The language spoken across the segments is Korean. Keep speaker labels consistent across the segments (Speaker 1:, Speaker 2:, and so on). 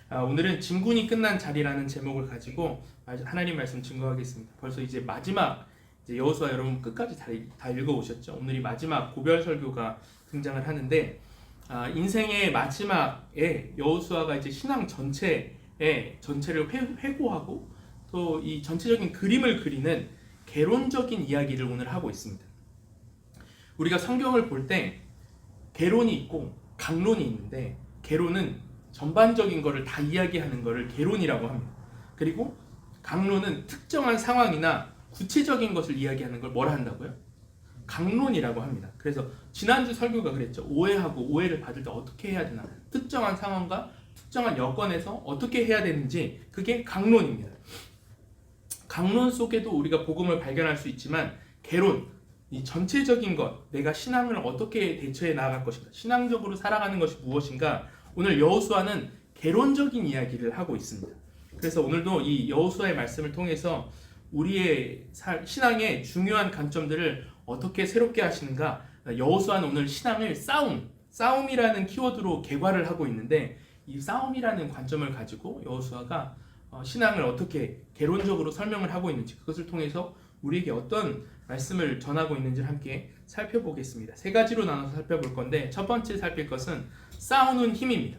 Speaker 1: 오늘은 진군이 끝난 자리라는 제목을 가지고 하나님 말씀 증거하겠습니다. 벌써 이제 마지막 여호수아 여러분 끝까지 다 읽어오셨죠? 오늘이 마지막 고별 설교가 등장을 하는데 인생의 마지막에 여호수아가 이제 신앙 전체를 회고하고 또 이 전체적인 그림을 그리는 개론적인 이야기를 오늘 하고 있습니다. 우리가 성경을 볼 때 개론이 있고 강론이 있는데 개론은 전반적인 것을 다 이야기하는 것을 개론이라고 합니다. 그리고 강론은 특정한 상황이나 구체적인 것을 이야기하는 걸 뭐라 한다고요? 강론이라고 합니다. 그래서 지난주 설교가 그랬죠. 오해하고 오해를 받을 때 어떻게 해야 되나, 특정한 상황과 특정한 여건에서 어떻게 해야 되는지, 그게 강론입니다. 강론 속에도 우리가 복음을 발견할 수 있지만 개론, 이 전체적인 것, 내가 신앙을 어떻게 대처해 나아갈 것인가, 신앙적으로 살아가는 것이 무엇인가, 오늘 여호수아는 개론적인 이야기를 하고 있습니다. 그래서 오늘도 이 여호수아의 말씀을 통해서 우리의 신앙의 중요한 관점들을 어떻게 새롭게 하시는가, 여호수아는 오늘 신앙을 싸움이라는 키워드로 개괄을 하고 있는데, 이 싸움이라는 관점을 가지고 여호수아가 신앙을 어떻게 개론적으로 설명을 하고 있는지, 그것을 통해서 우리에게 어떤 말씀을 전하고 있는지를 함께 살펴보겠습니다. 세 가지로 나눠서 살펴볼 건데, 첫 번째 살필 것은 싸우는 힘입니다.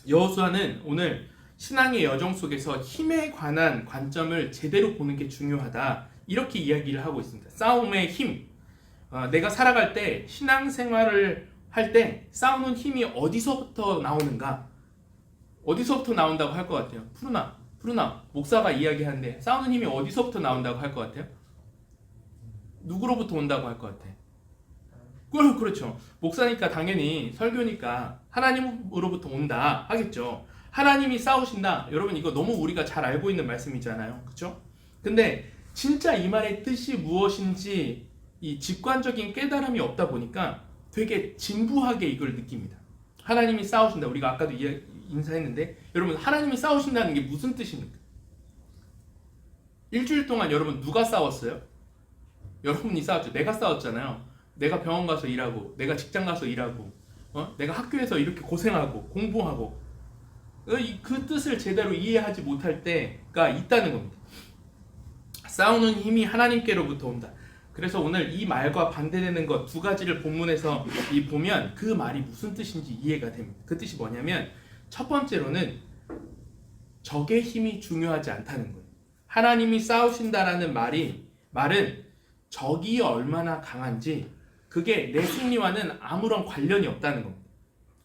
Speaker 1: 여호수아는 오늘 신앙의 여정 속에서 힘에 관한 관점을 제대로 보는 게 중요하다, 이렇게 이야기를 하고 있습니다. 싸움의 힘, 내가 살아갈 때, 신앙생활을 할 때 싸우는 힘이 어디서부터 나오는가, 어디서부터 나온다고 할 것 같아요? 푸르나 목사가 이야기하는데 싸우는 힘이 어디서부터 나온다고 할 것 같아요? 누구로부터 온다고 할 것 같아요? 그렇죠. 목사니까 당연히, 설교니까 하나님으로부터 온다 하겠죠. 하나님이 싸우신다. 여러분, 이거 너무 우리가 잘 알고 있는 말씀이잖아요. 그렇죠? 근데 진짜 이 말의 뜻이 무엇인지 이 직관적인 깨달음이 없다 보니까 되게 진부하게 이걸 느낍니다. 하나님이 싸우신다. 우리가 아까도 인사했는데, 여러분, 하나님이 싸우신다는 게 무슨 뜻입니까? 일주일 동안 여러분 누가 싸웠어요? 여러분이 싸웠죠. 내가 싸웠잖아요. 내가 병원 가서 일하고, 내가 직장 가서 일하고, 내가 학교에서 이렇게 고생하고 공부하고, 그 뜻을 제대로 이해하지 못할 때가 있다는 겁니다. 싸우는 힘이 하나님께로부터 온다. 그래서 오늘 이 말과 반대되는 것 두 가지를 본문에서 보면 그 말이 무슨 뜻인지 이해가 됩니다. 그 뜻이 뭐냐면, 첫 번째로는 적의 힘이 중요하지 않다는 거예요. 하나님이 싸우신다라는 말은 적이 얼마나 강한지, 그게 내 승리와는 아무런 관련이 없다는 겁니다.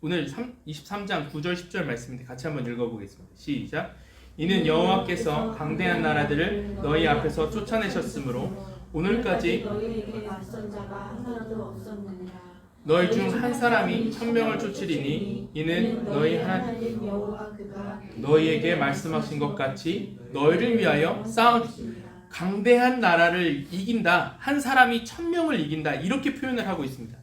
Speaker 1: 오늘 23장 9절 10절 말씀인데 같이 한번 읽어보겠습니다. 시작. 이는 여호와께서 강대한 나라들을 너희 앞에서 쫓아내셨으므로 오늘까지
Speaker 2: 너희에게 맞선 자가 하나도 없었느니라.
Speaker 1: 너희 중 한 사람이 1000명을 쫓으리니 이는 너희 하나님
Speaker 2: 여호와 그가
Speaker 1: 너희에게 말씀하신 것 같이 너희를 위하여 강대한 나라를 이긴다. 한 사람이 1000명을 이긴다. 이렇게 표현을 하고 있습니다.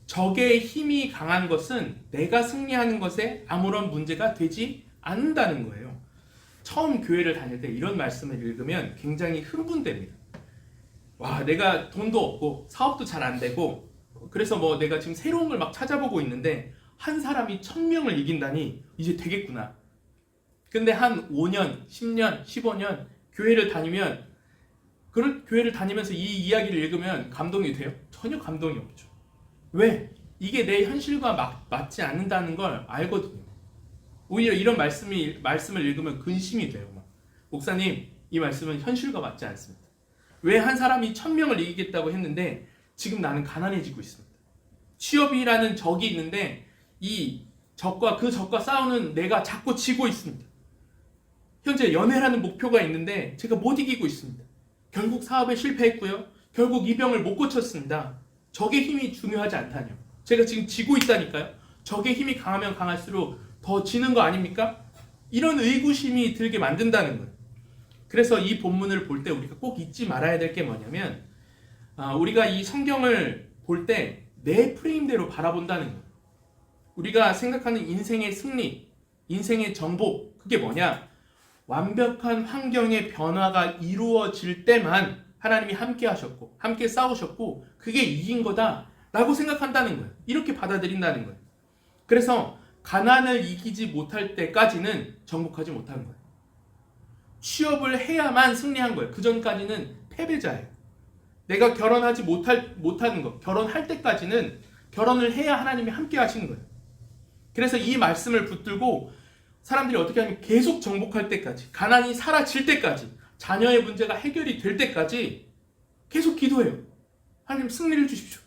Speaker 1: 적의 힘이 강한 것은 내가 승리하는 것에 아무런 문제가 되지 않는다는 거예요. 처음 교회를 다닐 때 이런 말씀을 읽으면 굉장히 흥분됩니다. 와, 내가 돈도 없고 사업도 잘 안 되고, 그래서 내가 지금 새로운 걸 막 찾아보고 있는데 한 사람이 1000명을 이긴다니 이제 되겠구나. 근데 한 5년, 10년, 15년 교회를 다니면서 이 이야기를 읽으면 감동이 돼요? 전혀 감동이 없죠. 왜? 이게 내 현실과 맞지 않는다는 걸 알거든요. 오히려 이런 말씀을 읽으면 근심이 돼요. 목사님, 이 말씀은 현실과 맞지 않습니다. 왜 한 사람이 1000명을 이기겠다고 했는데 지금 나는 가난해지고 있습니다. 취업이라는 적이 있는데 이 적과 싸우는 내가 자꾸 지고 있습니다. 현재 연애라는 목표가 있는데 제가 못 이기고 있습니다. 결국 사업에 실패했고요. 결국 이 병을 못 고쳤습니다. 적의 힘이 중요하지 않다뇨. 제가 지금 지고 있다니까요. 적의 힘이 강하면 강할수록 더 지는 거 아닙니까? 이런 의구심이 들게 만든다는 거예요. 그래서 이 본문을 볼 때 우리가 꼭 잊지 말아야 될 게 뭐냐면, 우리가 이 성경을 볼 때 내 프레임대로 바라본다는 거예요. 우리가 생각하는 인생의 승리, 인생의 정복, 그게 뭐냐? 완벽한 환경의 변화가 이루어질 때만 하나님이 함께 하셨고 함께 싸우셨고 그게 이긴 거다 라고 생각한다는 거예요. 이렇게 받아들인다는 거예요. 그래서 가난을 이기지 못할 때까지는 정복하지 못한 거예요. 취업을 해야만 승리한 거예요. 그 전까지는 패배자예요. 내가 결혼하지 못하는 거, 결혼할 때까지는 결혼을 해야 하나님이 함께 하시는 거예요. 그래서 이 말씀을 붙들고 사람들이 어떻게 하면 계속 정복할 때까지, 가난이 사라질 때까지, 자녀의 문제가 해결이 될 때까지 계속 기도해요. 하나님 승리를 주십시오.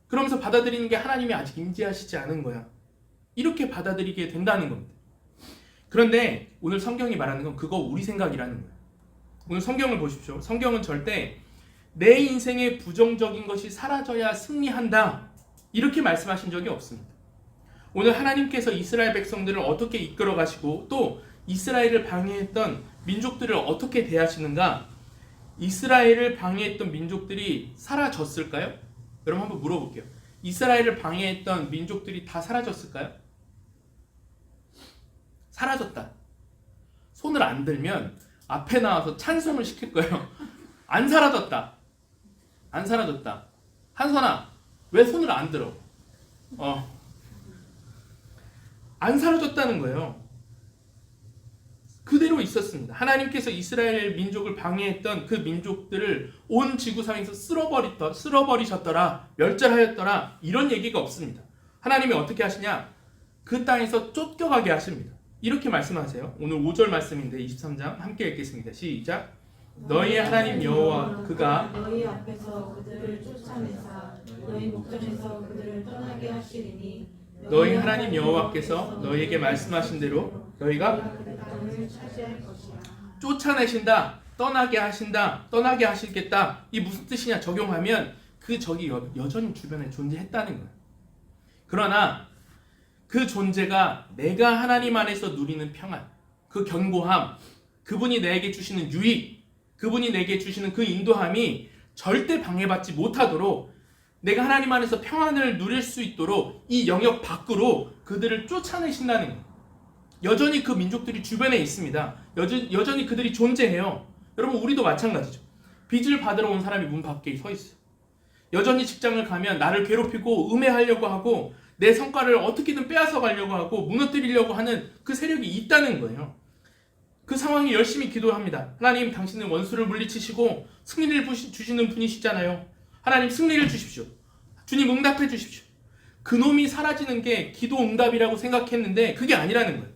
Speaker 1: 그러면서 받아들이는 게 하나님이 아직 임재하시지 않은 거야. 이렇게 받아들이게 된다는 겁니다. 그런데 오늘 성경이 말하는 건 그거 우리 생각이라는 거예요. 오늘 성경을 보십시오. 성경은 절대 내 인생에 부정적인 것이 사라져야 승리한다 이렇게 말씀하신 적이 없습니다. 오늘 하나님께서 이스라엘 백성들을 어떻게 이끌어 가시고 또 이스라엘을 방해했던 민족들을 어떻게 대하시는가? 이스라엘을 방해했던 민족들이 사라졌을까요? 여러분 한번 물어볼게요. 이스라엘을 방해했던 민족들이 다 사라졌을까요? 사라졌다. 손을 안 들면 앞에 나와서 찬송을 시킬 거예요. 안 사라졌다. 안 사라졌다. 한선아, 왜 손을 안 들어? 안 사라졌다는 거예요. 그대로 있었습니다. 하나님께서 이스라엘 민족을 방해했던 그 민족들을 온 지구상에서 쓸어버리셨더라, 멸절하였더라 이런 얘기가 없습니다. 하나님이 어떻게 하시냐? 그 땅에서 쫓겨가게 하십니다. 이렇게 말씀하세요. 오늘 5절 말씀인데 23장 함께 읽겠습니다. 시작. 너희의 하나님 여호와 그가
Speaker 2: 너희 앞에서 그들을 쫓아내사 너희 목전에서 그들을 떠나게 하시리니
Speaker 1: 너희 하나님 여호와께서 너희에게 말씀하신 대로 너희가
Speaker 2: 그 땅을 차지할 것이야.
Speaker 1: 쫓아내신다, 떠나게 하신다, 떠나게 하시겠다. 이 무슨 뜻이냐? 적용하면 그 적이 여전히 주변에 존재했다는 거예요. 그러나 그 존재가 내가 하나님 안에서 누리는 평안, 그 견고함, 그분이 내게 주시는 유익, 그분이 내게 주시는 그 인도함이 절대 방해받지 못하도록 내가 하나님 안에서 평안을 누릴 수 있도록 이 영역 밖으로 그들을 쫓아내신다는 거예요. 여전히 그 민족들이 주변에 있습니다. 여전히 그들이 존재해요. 여러분 우리도 마찬가지죠. 빚을 받으러 온 사람이 문 밖에 서 있어요. 여전히 직장을 가면 나를 괴롭히고 음해하려고 하고 내 성과를 어떻게든 빼앗아 가려고 하고 무너뜨리려고 하는 그 세력이 있다는 거예요. 그 상황에 열심히 기도합니다. 하나님 당신은 원수를 물리치시고 승리를 주시는 분이시잖아요. 하나님 승리를 주십시오. 주님 응답해 주십시오. 그놈이 사라지는 게 기도 응답이라고 생각했는데 그게 아니라는 거예요.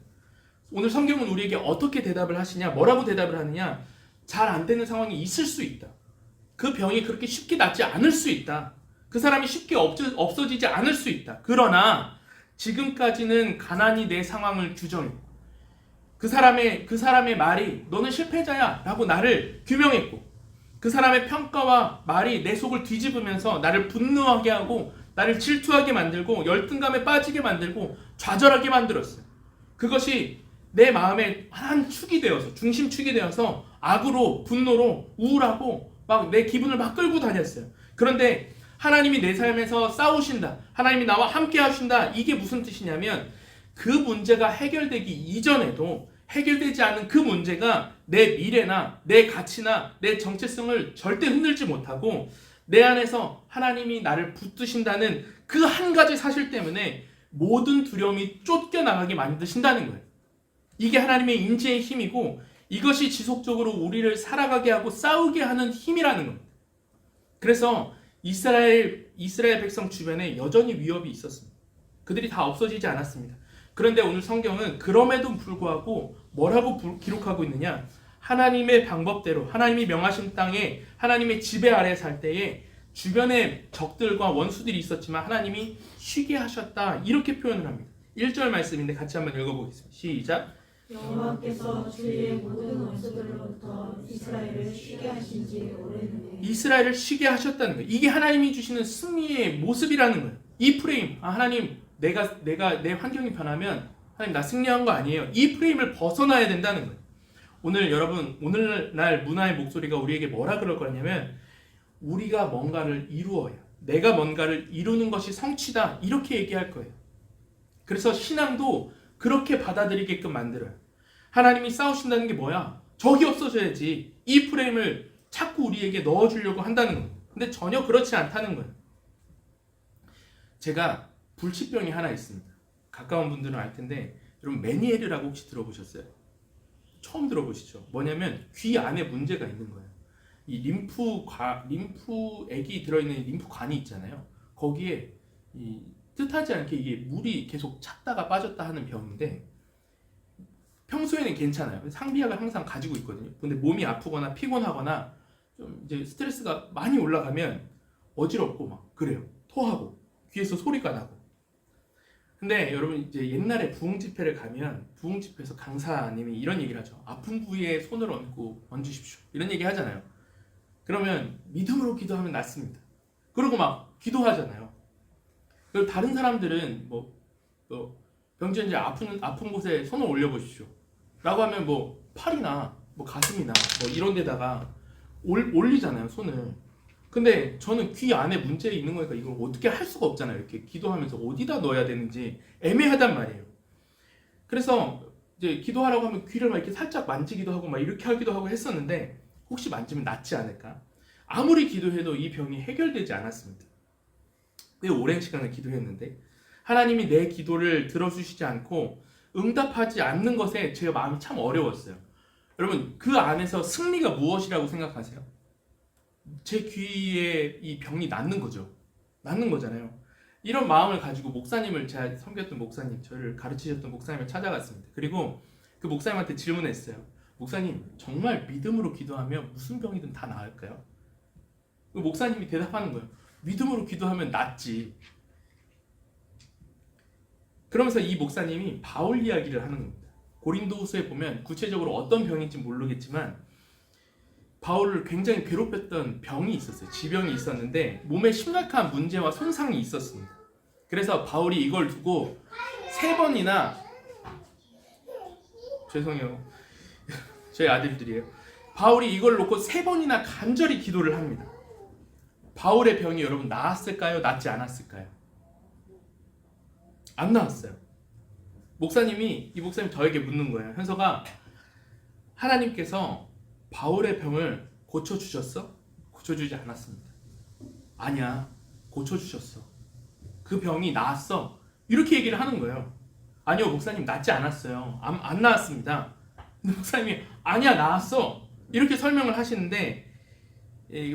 Speaker 1: 오늘 성경은 우리에게 어떻게 대답을 하시냐, 뭐라고 대답을 하느냐, 잘 안 되는 상황이 있을 수 있다. 그 병이 그렇게 쉽게 낫지 않을 수 있다. 그 사람이 쉽게 없어지지 않을 수 있다. 그러나 지금까지는 가난이 내 상황을 규정했고 그 사람의 말이 너는 실패자야 라고 나를 규명했고 그 사람의 평가와 말이 내 속을 뒤집으면서 나를 분노하게 하고 나를 질투하게 만들고 열등감에 빠지게 만들고 좌절하게 만들었어요. 그것이 내 마음의 한 축이 되어서 중심축이 되어서 악으로 분노로 우울하고 막 내 기분을 막 끌고 다녔어요. 그런데 하나님이 내 삶에서 싸우신다, 하나님이 나와 함께 하신다, 이게 무슨 뜻이냐면 그 문제가 해결되기 이전에도 해결되지 않은 그 문제가 내 미래나 내 가치나 내 정체성을 절대 흔들지 못하고 내 안에서 하나님이 나를 붙드신다는 그 한 가지 사실 때문에 모든 두려움이 쫓겨나가게 만드신다는 거예요. 이게 하나님의 임재의 힘이고 이것이 지속적으로 우리를 살아가게 하고 싸우게 하는 힘이라는 겁니다. 그래서 이스라엘 백성 주변에 여전히 위협이 있었습니다. 그들이 다 없어지지 않았습니다. 그런데 오늘 성경은 그럼에도 불구하고 뭐라고 기록하고 있느냐? 하나님의 방법대로 하나님이 명하신 땅에 하나님의 지배 아래 살 때에 주변에 적들과 원수들이 있었지만 하나님이 쉬게 하셨다 이렇게 표현을 합니다. 1절 말씀인데 같이 한번 읽어보겠습니다. 시작.
Speaker 2: 여호와께서 주의 모든 원수들로부터 이스라엘을 쉬게 하신 지 오래되네.
Speaker 1: 이스라엘을 쉬게 하셨다는 거예요. 이게 하나님이 주시는 승리의 모습이라는 거예요. 이 프레임, 하나님 내가 내 환경이 변하면 하나님 나 승리한 거 아니에요. 이 프레임을 벗어나야 된다는 거예요. 오늘 여러분 오늘날 문화의 목소리가 우리에게 뭐라 그럴 거냐면 우리가 뭔가를 이루어야, 내가 뭔가를 이루는 것이 성취다 이렇게 얘기할 거예요. 그래서 신앙도 그렇게 받아들이게끔 만들어요. 하나님이 싸우신다는 게 뭐야? 적이 없어져야지. 이 프레임을 자꾸 우리에게 넣어주려고 한다는 거예요. 근데 전혀 그렇지 않다는 거예요. 제가 불치병이 하나 있습니다. 가까운 분들은 알 텐데 여러분 메니에르라고 혹시 들어보셨어요? 처음 들어보시죠? 뭐냐면 귀 안에 문제가 있는 거예요. 이 림프액이 들어있는 림프관이 있잖아요. 거기에 이 뜻하지 않게 이게 물이 계속 찼다가 빠졌다 하는 병인데 평소에는 괜찮아요. 상비약을 항상 가지고 있거든요. 근데 몸이 아프거나 피곤하거나 좀 이제 스트레스가 많이 올라가면 어지럽고 막 그래요. 토하고 귀에서 소리가 나고. 근데 여러분 이제 옛날에 부흥 집회를 가면 부흥 집회에서 강사님이 이런 얘기를 하죠. 아픈 부위에 손을 얹으십시오. 이런 얘기 하잖아요. 그러면 믿음으로 기도하면 낫습니다. 그러고 막 기도하잖아요. 그리고 다른 사람들은 병진 이제 아픈 곳에 손을 올려보십시오. 라고 하면 뭐 팔이나 뭐 가슴이나 뭐 이런 데다가 올리잖아요, 손을. 근데 저는 귀 안에 문제 있는 거니까 이걸 어떻게 할 수가 없잖아요. 이렇게 기도하면서 어디다 넣어야 되는지 애매하단 말이에요. 그래서 이제 기도하라고 하면 귀를 막 이렇게 살짝 만지기도 하고 막 이렇게 하기도 하고 했었는데 혹시 만지면 낫지 않을까? 아무리 기도해도 이 병이 해결되지 않았습니다. 꽤 오랜 시간을 기도했는데 하나님이 내 기도를 들어주시지 않고 응답하지 않는 것에 제 마음이 참 어려웠어요. 여러분 그 안에서 승리가 무엇이라고 생각하세요? 제 귀에 이 병이 낫는 거죠. 낫는 거잖아요. 이런 마음을 가지고 목사님을, 제가 섬겼던 목사님, 저를 가르치셨던 목사님을 찾아갔습니다. 그리고 그 목사님한테 질문했어요. 목사님, 정말 믿음으로 기도하면 무슨 병이든 다 나을까요? 그 목사님이 대답하는 거예요. 믿음으로 기도하면 낫지. 그러면서 이 목사님이 바울 이야기를 하는 겁니다. 고린도후서에 보면 구체적으로 어떤 병인지 모르겠지만 바울을 굉장히 괴롭혔던 병이 있었어요. 지병이 있었는데 몸에 심각한 문제와 손상이 있었습니다. 그래서 바울이 이걸 두고 3번이나 죄송해요. 저희 아들들이에요. 바울이 이걸 놓고 3번이나 간절히 기도를 합니다. 바울의 병이 여러분 나았을까요? 낫지 않았을까요? 안 나았어요. 이 목사님 저에게 묻는 거예요. 현서가, 하나님께서 바울의 병을 고쳐주셨어? 고쳐주지 않았습니다. 아니야, 고쳐주셨어. 그 병이 나았어. 이렇게 얘기를 하는 거예요. 아니요, 목사님 낫지 않았어요. 안 나았습니다. 근데 목사님이 아니야, 나았어. 이렇게 설명을 하시는데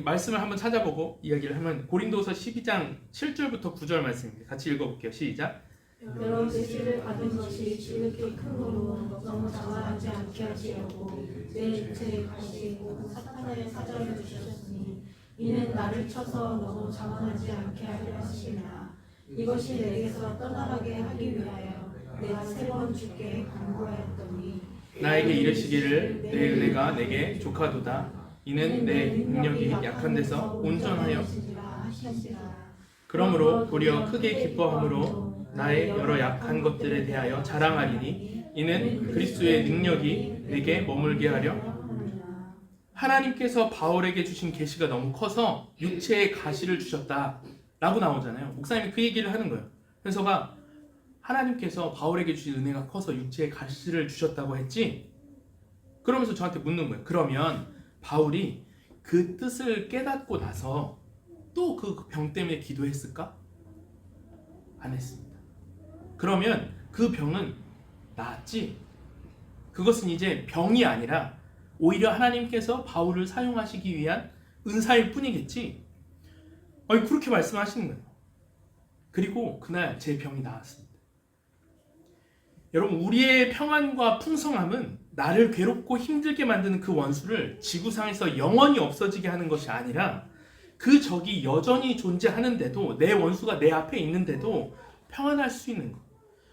Speaker 1: 말씀을 한번 찾아보고 이야기를 하면 고린도서 12장 7절부터 9절 말씀입니다. 같이 읽어볼게요. 시작.
Speaker 2: 여러 계시를 받은 것이 지극히 큰 거로 너무 자만하지 않게 하시려고 내 육체에 가시고 사탄의 사자를 주셨으니 이는 나를 쳐서 너무 자만하지 않게 하려 하시나 이것이 내게서 떠나가게 하기 위하여 내가 3번 주께 간구하였더니
Speaker 1: 나에게 이르시기를 내 은혜가 내게 족하도다. 이는 내 능력이 약한 데서 온전하여 그러므로 도리어 크게 기뻐함으로 나의 여러 약한 것들에 대하여 자랑하리니 이는 그리스도의 능력이 내게 머물게 하려. 하나님께서 바울에게 주신 계시가 너무 커서 육체에 가시를 주셨다 라고 나오잖아요. 목사님이 그 얘기를 하는 거예요. 현서가, 하나님께서 바울에게 주신 은혜가 커서 육체에 가시를 주셨다고 했지? 그러면서 저한테 묻는 거예요. 그러면 바울이 그 뜻을 깨닫고 나서 또 그 병 때문에 기도했을까? 안 했습니다. 그러면 그 병은 나았지? 그것은 이제 병이 아니라 오히려 하나님께서 바울을 사용하시기 위한 은사일 뿐이겠지? 그렇게 말씀하시는 거예요. 그리고 그날 제 병이 나았습니다. 여러분, 우리의 평안과 풍성함은 나를 괴롭고 힘들게 만드는 그 원수를 지구상에서 영원히 없어지게 하는 것이 아니라 그 적이 여전히 존재하는데도, 내 원수가 내 앞에 있는데도 평안할 수 있는 것.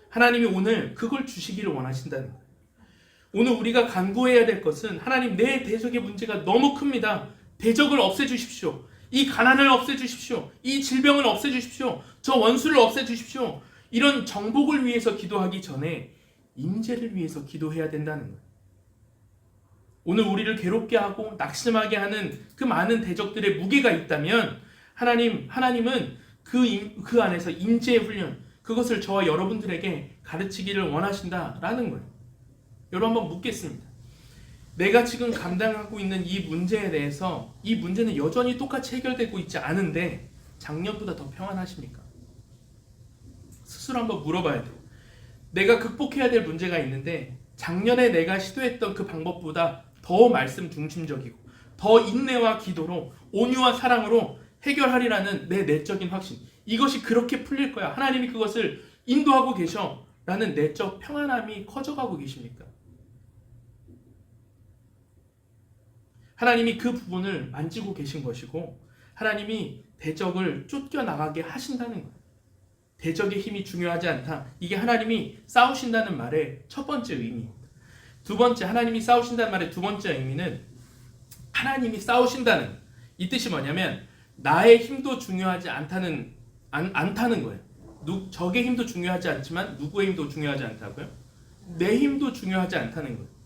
Speaker 1: 하나님이 오늘 그걸 주시기를 원하신다는 거예요. 오늘 우리가 간구해야 될 것은, 하나님, 내 대적의 문제가 너무 큽니다. 대적을 없애주십시오. 이 가난을 없애주십시오. 이 질병을 없애주십시오. 저 원수를 없애주십시오. 이런 정복을 위해서 기도하기 전에 임재를 위해서 기도해야 된다는 거예요. 오늘 우리를 괴롭게 하고 낙심하게 하는 그 많은 대적들의 무게가 있다면 하나님은 그 안에서 임재의 훈련, 그것을 저와 여러분들에게 가르치기를 원하신다라는 거예요. 여러분, 한번 묻겠습니다. 내가 지금 감당하고 있는 이 문제에 대해서, 이 문제는 여전히 똑같이 해결되고 있지 않은데 작년보다 더 평안하십니까? 스스로 한번 물어봐야 돼요. 내가 극복해야 될 문제가 있는데 작년에 내가 시도했던 그 방법보다 더 말씀 중심적이고 더 인내와 기도로 온유와 사랑으로 해결하리라는 내 내적인 확신, 이것이 그렇게 풀릴 거야, 하나님이 그것을 인도하고 계셔 라는 내적 평안함이 커져가고 계십니까? 하나님이 그 부분을 만지고 계신 것이고 하나님이 대적을 쫓겨나가게 하신다는 거예요. 대적의 힘이 중요하지 않다. 이게 하나님이 싸우신다는 말의 첫 번째 의미입니다. 두 번째, 하나님이 싸우신다는 말의 두 번째 의미는 하나님이 싸우신다는 이 뜻이 뭐냐면 나의 힘도 중요하지 않다는 거예요. 적의 힘도 중요하지 않지만 누구의 힘도 중요하지 않다고요? 내 힘도 중요하지 않다는 거예요.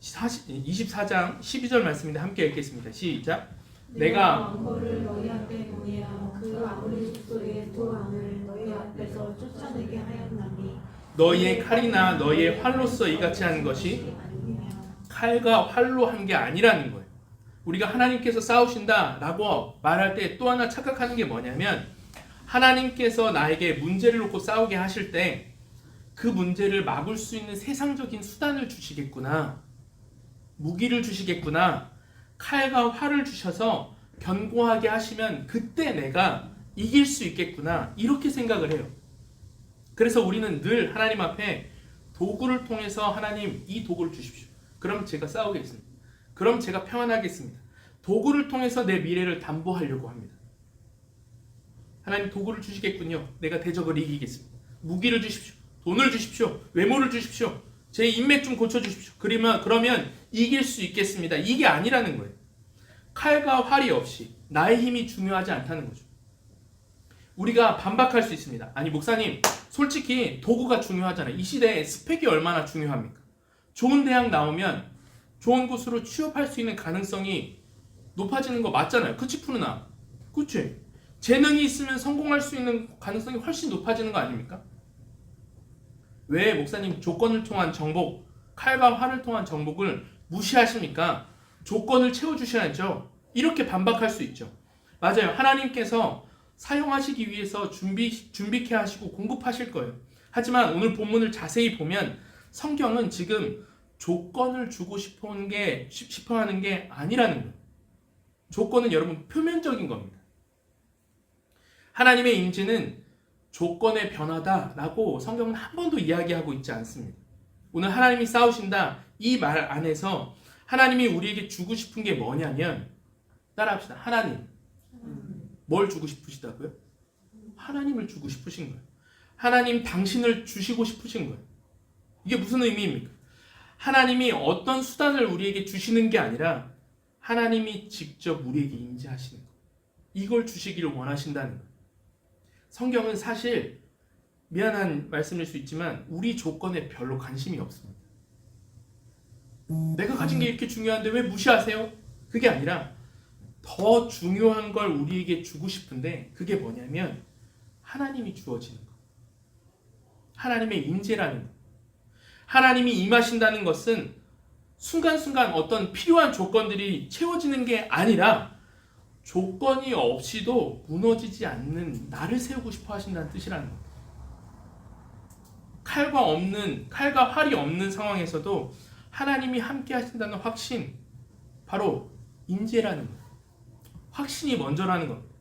Speaker 1: 24장 12절 말씀인데 함께 읽겠습니다. 시작. 내가
Speaker 2: 왕거를 너희 앞에 보내어 그 아무리 숙소의 두 왕을 너희 앞에서 쫓아내게 하였나니
Speaker 1: 너희의 칼이나 너희의 활로서 이같이 하는 것이 칼과 활로 한 게 아니라는 거예요. 우리가 하나님께서 싸우신다라고 말할 때 또 하나 착각하는 게 뭐냐면 하나님께서 나에게 문제를 놓고 싸우게 하실 때 그 문제를 막을 수 있는 세상적인 수단을 주시겠구나, 무기를 주시겠구나, 칼과 활을 주셔서 견고하게 하시면 그때 내가 이길 수 있겠구나, 이렇게 생각을 해요. 그래서 우리는 늘 하나님 앞에 도구를 통해서 하나님 이 도구를 주십시오. 그럼 제가 싸우겠습니다. 그럼 제가 평안하겠습니다. 도구를 통해서 내 미래를 담보하려고 합니다. 하나님 도구를 주시겠군요. 내가 대적을 이기겠습니다. 무기를 주십시오. 돈을 주십시오. 외모를 주십시오. 제 인맥 좀 고쳐주십시오. 그러면 이길 수 있겠습니다. 이게 아니라는 거예요. 칼과 활이 없이 나의 힘이 중요하지 않다는 거죠. 우리가 반박할 수 있습니다. 아니 목사님, 솔직히 도구가 중요하잖아요. 이 시대에 스펙이 얼마나 중요합니까? 좋은 대학 나오면 좋은 곳으로 취업할 수 있는 가능성이 높아지는 거 맞잖아요. 그치 푸르나? 그치? 재능이 있으면 성공할 수 있는 가능성이 훨씬 높아지는 거 아닙니까? 왜 목사님 조건을 통한 정복, 칼과 활을 통한 정복을 무시하십니까? 조건을 채워주셔야죠. 이렇게 반박할 수 있죠. 맞아요. 하나님께서 사용하시기 위해서 준비케 하시고 공급하실 거예요. 하지만 오늘 본문을 자세히 보면 성경은 지금 조건을 주고 싶어 하는 게 아니라는 거예요. 조건은 여러분 표면적인 겁니다. 하나님의 임재는 조건의 변화다라고 성경은 한 번도 이야기하고 있지 않습니다. 오늘 하나님이 싸우신다 이 말 안에서 하나님이 우리에게 주고 싶은 게 뭐냐면, 따라합시다. 하나님. 뭘 주고 싶으시다고요? 하나님을 주고 싶으신 거예요. 하나님 당신을 주시고 싶으신 거예요. 이게 무슨 의미입니까? 하나님이 어떤 수단을 우리에게 주시는 게 아니라 하나님이 직접 우리에게 임재하시는 거예요. 이걸 주시기를 원하신다는 거예요. 성경은 사실 미안한 말씀일 수 있지만 우리 조건에 별로 관심이 없습니다. 내가 가진 게 이렇게 중요한데 왜 무시하세요? 그게 아니라 더 중요한 걸 우리에게 주고 싶은데 그게 뭐냐면 하나님이 주어지는 거. 하나님의 임재라는 거. 하나님이 임하신다는 것은 순간순간 어떤 필요한 조건들이 채워지는 게 아니라 조건이 없이도 무너지지 않는 나를 세우고 싶어 하신다는 뜻이라는 겁니다. 칼과 활이 없는 상황에서도 하나님이 함께 하신다는 확신, 바로 임재라는 거예요. 확신이 먼저라는 겁니다.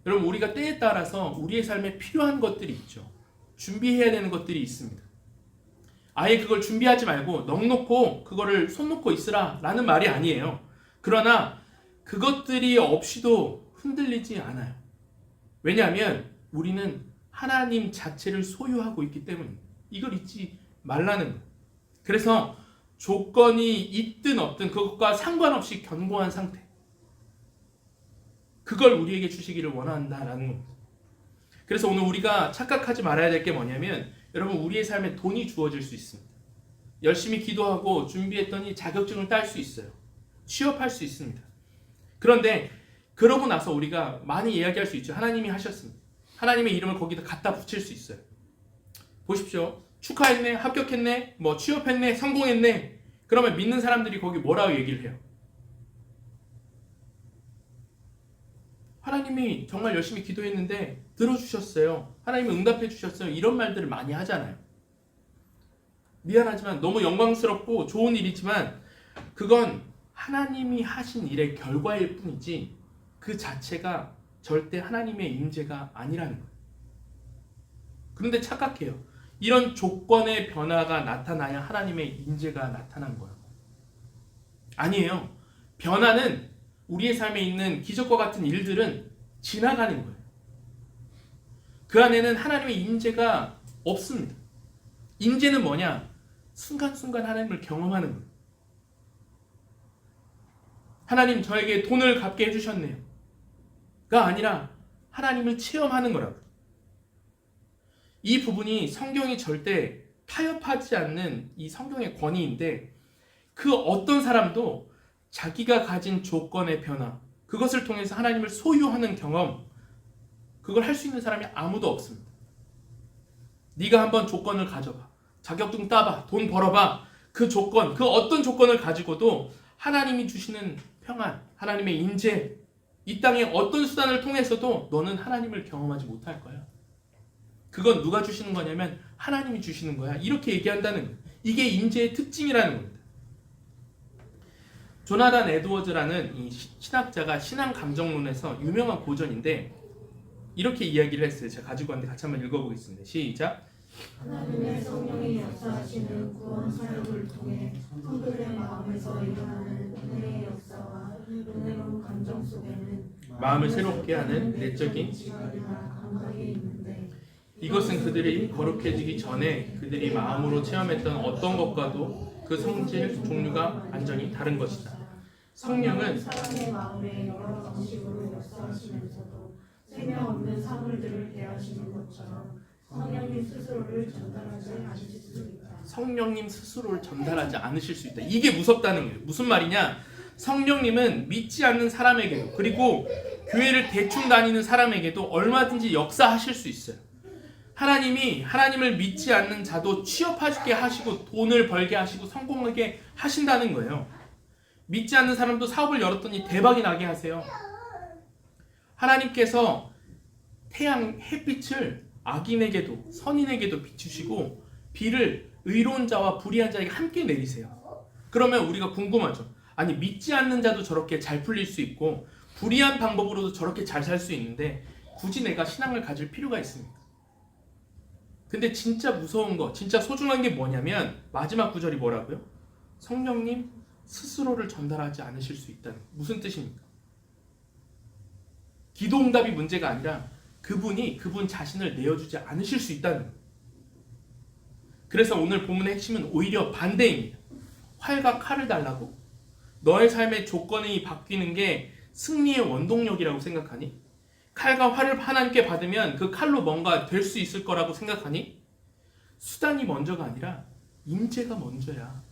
Speaker 1: 여러분, 우리가 때에 따라서 우리의 삶에 필요한 것들이 있죠. 준비해야 되는 것들이 있습니다. 아예 그걸 준비하지 말고 넋놓고 그거를 손 놓고 있으라 라는 말이 아니에요. 그러나 그것들이 없이도 흔들리지 않아요. 왜냐하면 우리는 하나님 자체를 소유하고 있기 때문입니다. 이걸 잊지 말라는 거예요. 그래서 조건이 있든 없든 그것과 상관없이 견고한 상태, 그걸 우리에게 주시기를 원한다라는 겁니다. 그래서 오늘 우리가 착각하지 말아야 될 게 뭐냐면, 여러분, 우리의 삶에 돈이 주어질 수 있습니다. 열심히 기도하고 준비했더니 자격증을 딸 수 있어요. 취업할 수 있습니다. 그런데 그러고 나서 우리가 많이 이야기할 수 있죠. 하나님이 하셨습니다. 하나님의 이름을 거기다 갖다 붙일 수 있어요. 보십시오. 축하했네, 합격했네, 뭐 취업했네, 성공했네. 그러면 믿는 사람들이 거기 뭐라고 얘기를 해요? 하나님이 정말 열심히 기도했는데 들어주셨어요. 하나님이 응답해 주셨어요. 이런 말들을 많이 하잖아요. 미안하지만 너무 영광스럽고 좋은 일이지만 그건 하나님이 하신 일의 결과일 뿐이지 그 자체가 절대 하나님의 임재가 아니라는 거예요. 그런데 착각해요. 이런 조건의 변화가 나타나야 하나님의 임재가 나타난 거예요. 아니에요. 변화는 우리의 삶에 있는 기적과 같은 일들은 지나가는 거예요. 그 안에는 하나님의 임재가 없습니다. 임재는 뭐냐? 순간순간 하나님을 경험하는 거예요. 하나님 저에게 돈을 갚게 해주셨네요. 가 아니라 하나님을 체험하는 거라고. 이 부분이 성경이 절대 타협하지 않는 이 성경의 권위인데 그 어떤 사람도 자기가 가진 조건의 변화, 그것을 통해서 하나님을 소유하는 경험, 그걸 할 수 있는 사람이 아무도 없습니다. 네가 한번 조건을 가져봐. 자격증 따봐. 돈 벌어봐. 그 조건, 그 어떤 조건을 가지고도 하나님이 주시는 평안, 하나님의 임재, 이 땅의 어떤 수단을 통해서도 너는 하나님을 경험하지 못할 거야. 그건 누가 주시는 거냐면 하나님이 주시는 거야. 이렇게 얘기한다는 거예요. 이게 임재의 특징이라는 겁니다. 조나단 에드워즈라는 이 신학자가 신앙 감정론에서 유명한 고전인데 이렇게 이야기를 했어요. 제가 가지고 왔는데 같이 한번 읽어보겠습니다. 시작.
Speaker 2: 하나님의 성령이 역사하시는 구원 사역을 통해 성도의 마음에서 일어나는 은혜의 역사와 은혜로운 감정 속에는
Speaker 1: 마음을 새롭게 하는 내적인
Speaker 2: 지각이나 감각이 있는데
Speaker 1: 이것은 그들이 거룩해지기 전에 그들이 마음으로 체험했던 어떤 것과도 그 성질 종류가 완전히 다른 것이다. 성령은
Speaker 2: 사람의 마음에 여러 방식으로 역사하시면서도 생명 없는 사물들을 대하시는 것처럼 성령님 스스로를 전달하지 않으실 수 있다.
Speaker 1: 성령님 스스로를 전달하지 않으실 수 있다. 이게 무섭다는 거예요. 무슨 말이냐? 성령님은 믿지 않는 사람에게도 그리고 교회를 대충 다니는 사람에게도 얼마든지 역사하실 수 있어요. 하나님이 하나님을 믿지 않는 자도 취업하게 하시고 돈을 벌게 하시고 성공하게 하신다는 거예요. 믿지 않는 사람도 사업을 열었더니 대박이 나게 하세요. 하나님께서 태양, 햇빛을 악인에게도 선인에게도 비추시고 비를 의로운 자와 불의한 자에게 함께 내리세요. 그러면 우리가 궁금하죠. 아니 믿지 않는 자도 저렇게 잘 풀릴 수 있고 불의한 방법으로도 저렇게 잘 살 수 있는데 굳이 내가 신앙을 가질 필요가 있습니까? 근데 진짜 무서운 거, 진짜 소중한 게 뭐냐면 마지막 구절이 뭐라고요? 성령님 스스로를 전달하지 않으실 수 있다는 무슨 뜻입니까? 기도 응답이 문제가 아니라 그분이 그분 자신을 내어주지 않으실 수 있다는 거예요. 그래서 오늘 본문의 핵심은 오히려 반대입니다. 활과 칼을 달라고? 너의 삶의 조건이 바뀌는 게 승리의 원동력이라고 생각하니? 칼과 활을 하나님께 받으면 그 칼로 뭔가 될 수 있을 거라고 생각하니? 수단이 먼저가 아니라 임재가 먼저야.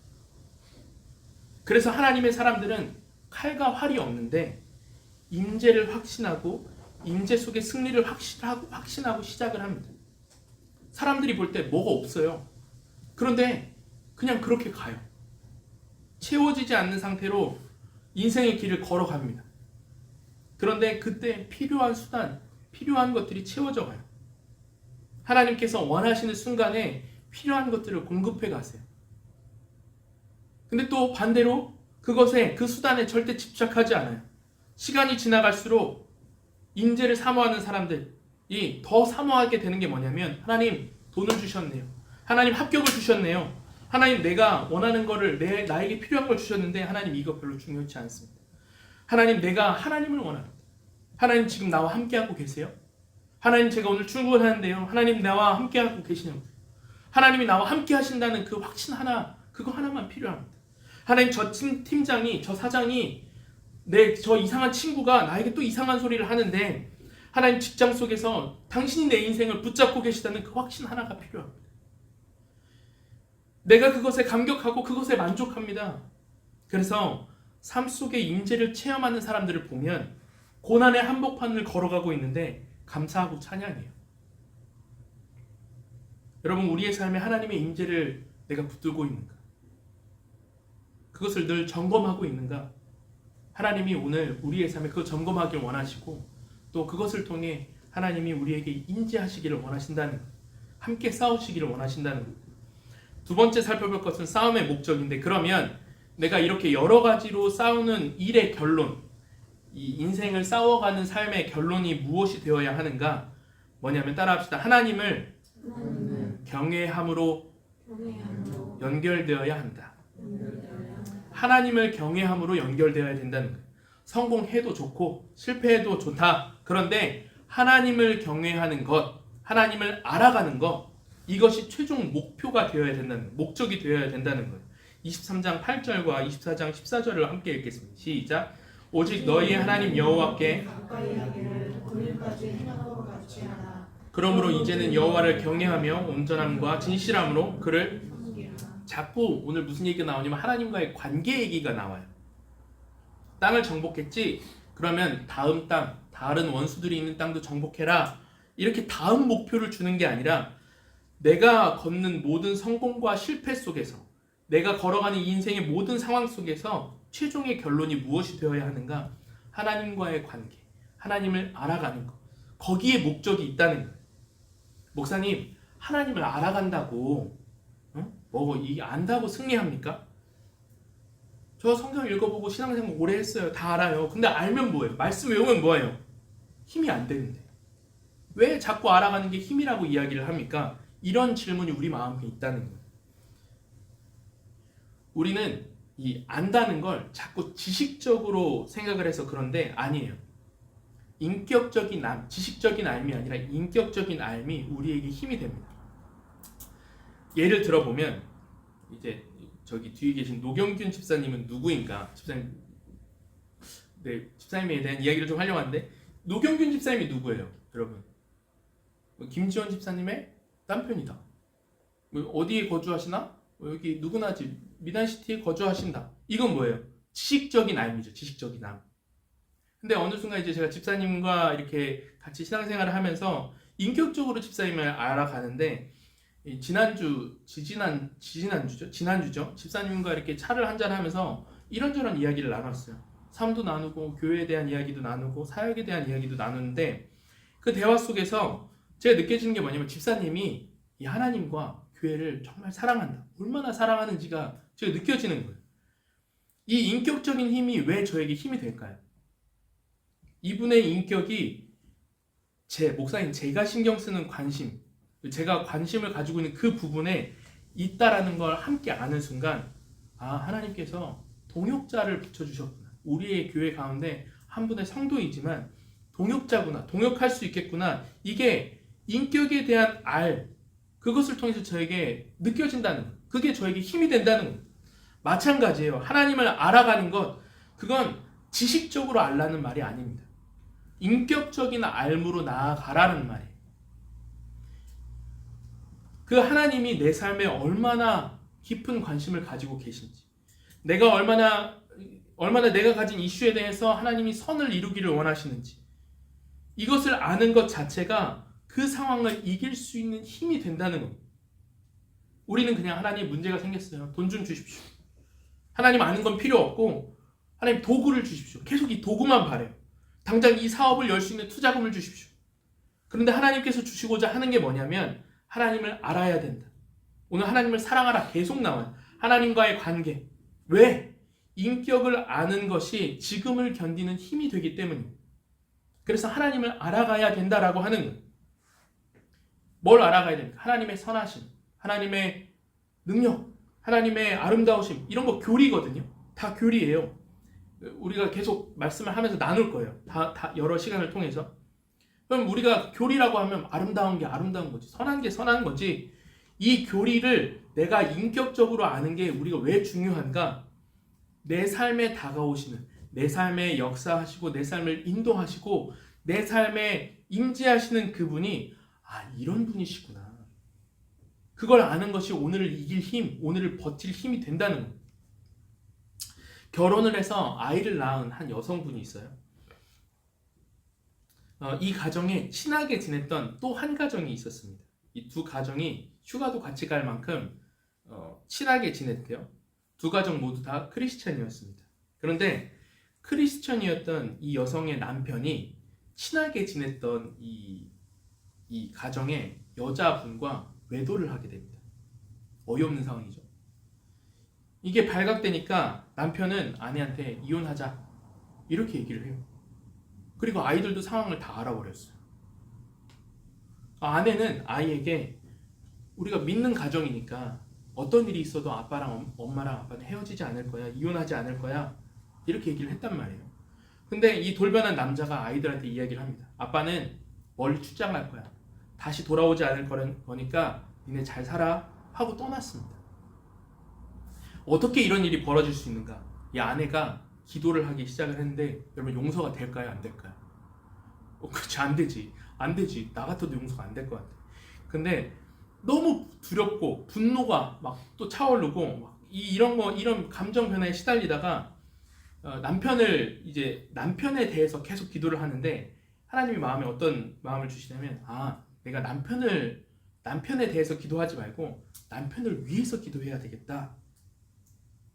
Speaker 1: 그래서 하나님의 사람들은 칼과 활이 없는데 임재를 확신하고 임재 속의 승리를 확신하고 시작을 합니다. 사람들이 볼 때 뭐가 없어요. 그런데 그냥 그렇게 가요. 채워지지 않는 상태로 인생의 길을 걸어갑니다. 그런데 그때 필요한 수단, 필요한 것들이 채워져 가요. 하나님께서 원하시는 순간에 필요한 것들을 공급해 가세요. 근데 또 반대로 그것에, 그 수단에 절대 집착하지 않아요. 시간이 지나갈수록 임재를 사모하는 사람들이 더 사모하게 되는 게 뭐냐면 하나님 돈을 주셨네요. 하나님 합격을 주셨네요. 하나님 내가 원하는 거를 나에게 필요한 걸 주셨는데 하나님 이거 별로 중요치 않습니다. 하나님 내가 하나님을 원합니다. 하나님 지금 나와 함께하고 계세요? 하나님 제가 오늘 출근하는데요. 하나님 나와 함께하고 계시냐고요. 하나님이 나와 함께 하신다는 그 확신 하나, 그거 하나만 필요합니다. 하나님 저 팀장이, 저 사장이 저 이상한 친구가 나에게 또 이상한 소리를 하는데 하나님 직장 속에서 당신이 내 인생을 붙잡고 계시다는 그 확신 하나가 필요합니다. 내가 그것에 감격하고 그것에 만족합니다. 그래서 삶 속의 임재를 체험하는 사람들을 보면 고난의 한복판을 걸어가고 있는데 감사하고 찬양해요. 여러분 우리의 삶에 하나님의 임재를 내가 붙들고 있는가? 그것을 늘 점검하고 있는가? 하나님이 오늘 우리의 삶에 그걸 점검하길 원하시고 또 그것을 통해 하나님이 우리에게 인지하시기를 원하신다는 거예요. 함께 싸우시기를 원하신다는 거예요. 두 번째 살펴볼 것은 싸움의 목적인데, 그러면 내가 이렇게 여러 가지로 싸우는 일의 결론, 이 인생을 싸워가는 삶의 결론이 무엇이 되어야 하는가? 뭐냐면 따라합시다. 하나님을 경외함으로 연결되어야 한다. 하나님을 경외함으로 연결되어야 된다는 거예요. 성공해도 좋고 실패해도 좋다. 그런데 하나님을 경외하는 것, 하나님을 알아가는 것, 이것이 최종 목표가 되어야 된다는 거예요. 목적이 되어야 된다는 거예요. 23장 8절과 24장 14절을 함께 읽겠습니다. 시작. 오직 너희 하나님 여호와께 그러므로 이제는 여호와를 경외하며 온전함과 진실함으로 그를 자꾸 오늘 무슨 얘기가 나오냐면 하나님과의 관계 얘기가 나와요. 땅을 정복했지? 그러면 다음 땅, 다른 원수들이 있는 땅도 정복해라. 이렇게 다음 목표를 주는 게 아니라 내가 걷는 모든 성공과 실패 속에서, 내가 걸어가는 인생의 모든 상황 속에서 최종의 결론이 무엇이 되어야 하는가? 하나님과의 관계, 하나님을 알아가는 것. 거기에 목적이 있다는 거예요. 목사님, 하나님을 알아간다고 이 안다고 승리합니까? 저 성경 읽어보고 신앙생활 오래 했어요. 다 알아요. 근데 알면 뭐예요? 말씀 외우면 뭐예요? 힘이 안 되는데. 왜 자꾸 알아가는 게 힘이라고 이야기를 합니까? 이런 질문이 우리 마음에 있다는 거예요. 우리는 이 안다는 걸 자꾸 지식적으로 생각을 해서 그런데 아니에요. 인격적인 지식적인 알미 아니라 인격적인 알미 우리에게 힘이 됩니다. 예를 들어보면 이제 저기 뒤에 계신 노경균 집사님은 누구인가? 집사님에 대한 이야기를 좀 하려고 하는데, 노경균 집사님이 누구예요, 여러분? 김지원 집사님의 남편이다. 어디에 거주하시나? 여기 누구나 집 미단시티에 거주하신다. 이건 뭐예요? 지식적인 알미죠. 지식적인 알. 근데 어느 순간 이제 제가 집사님과 이렇게 같이 신앙생활을 하면서 인격적으로 집사님을 알아가는데, 지난주죠. 집사님과 이렇게 차를 한잔 하면서 이런저런 이야기를 나눴어요. 삶도 나누고 교회에 대한 이야기도 나누고 사역에 대한 이야기도 나누는데, 그 대화 속에서 제가 느껴지는 게 뭐냐면 집사님이 이 하나님과 교회를 정말 사랑한다. 얼마나 사랑하는지가 제가 느껴지는 거예요. 이 인격적인 힘이 왜 저에게 힘이 될까요? 이분의 인격이 목사님 제가 신경 쓰는 관심, 제가 관심을 가지고 있는 그 부분에 있다라는 걸 함께 아는 순간, 하나님께서 동역자를 붙여주셨구나. 우리의 교회 가운데 한 분의 성도이지만 동역자구나. 동역할 수 있겠구나. 이게 인격에 대한 그것을 통해서 저에게 느껴진다는 것. 그게 저에게 힘이 된다는 것. 마찬가지예요. 하나님을 알아가는 것, 그건 지식적으로 알라는 말이 아닙니다. 인격적인 알므로 나아가라는 말이에요. 그 하나님이 내 삶에 얼마나 깊은 관심을 가지고 계신지, 내가 얼마나 내가 가진 이슈에 대해서 하나님이 선을 이루기를 원하시는지, 이것을 아는 것 자체가 그 상황을 이길 수 있는 힘이 된다는 겁니다. 우리는 그냥 하나님 문제가 생겼어요. 돈 좀 주십시오. 하나님 아는 건 필요 없고 하나님 도구를 주십시오. 계속 이 도구만 바래요. 당장 이 사업을 열 수 있는 투자금을 주십시오. 그런데 하나님께서 주시고자 하는 게 뭐냐면 하나님을 알아야 된다. 오늘 하나님을 사랑하라 계속 나와요. 하나님과의 관계. 왜? 인격을 아는 것이 지금을 견디는 힘이 되기 때문입니다. 그래서 하나님을 알아가야 된다라고 하는 거예요. 뭘 알아가야 됩니까? 하나님의 선하심, 하나님의 능력, 하나님의 아름다우심, 이런 거 교리거든요. 다 교리예요. 우리가 계속 말씀을 하면서 나눌 거예요. 다 여러 시간을 통해서. 그럼 우리가 교리라고 하면 아름다운 게 아름다운 거지, 선한 게 선한 거지. 이 교리를 내가 인격적으로 아는 게 우리가 왜 중요한가? 내 삶에 다가오시는, 내 삶에 역사하시고 내 삶을 인도하시고 내 삶에 임재하시는 그분이 이런 분이시구나. 그걸 아는 것이 오늘을 이길 힘, 오늘을 버틸 힘이 된다는 거예요. 결혼을 해서 아이를 낳은 한 여성분이 있어요. 이 가정에 친하게 지냈던 또 한 가정이 있었습니다. 이 두 가정이 휴가도 같이 갈 만큼 친하게 지냈대요. 두 가정 모두 다 크리스천이었습니다. 그런데 크리스천이었던 이 여성의 남편이 친하게 지냈던 이 가정에 여자분과 외도를 하게 됩니다. 어이없는 상황이죠. 이게 발각되니까 남편은 아내한테 이혼하자 이렇게 얘기를 해요. 그리고 아이들도 상황을 다 알아버렸어요. 아내는 아이에게 우리가 믿는 가정이니까 어떤 일이 있어도 아빠랑 엄마랑 아빠는 헤어지지 않을 거야, 이혼하지 않을 거야 이렇게 얘기를 했단 말이에요. 근데 이 돌변한 남자가 아이들한테 이야기를 합니다. 아빠는 멀리 출장 갈 거야. 다시 돌아오지 않을 거니까 니네 잘 살아 하고 떠났습니다. 어떻게 이런 일이 벌어질 수 있는가? 이 아내가 기도를 하기 시작을 했는데 여러분 용서가 될까요? 안 될까요? 그렇지, 안 되지. 안 되지. 나 같아도 용서가 안 될 것 같아. 근데 너무 두렵고 분노가 막 또 차오르고 막 이런 감정 변화에 시달리다가 남편에 대해서 계속 기도를 하는데 하나님이 마음에 어떤 마음을 주시냐면 내가 남편에 대해서 기도하지 말고 남편을 위해서 기도해야 되겠다.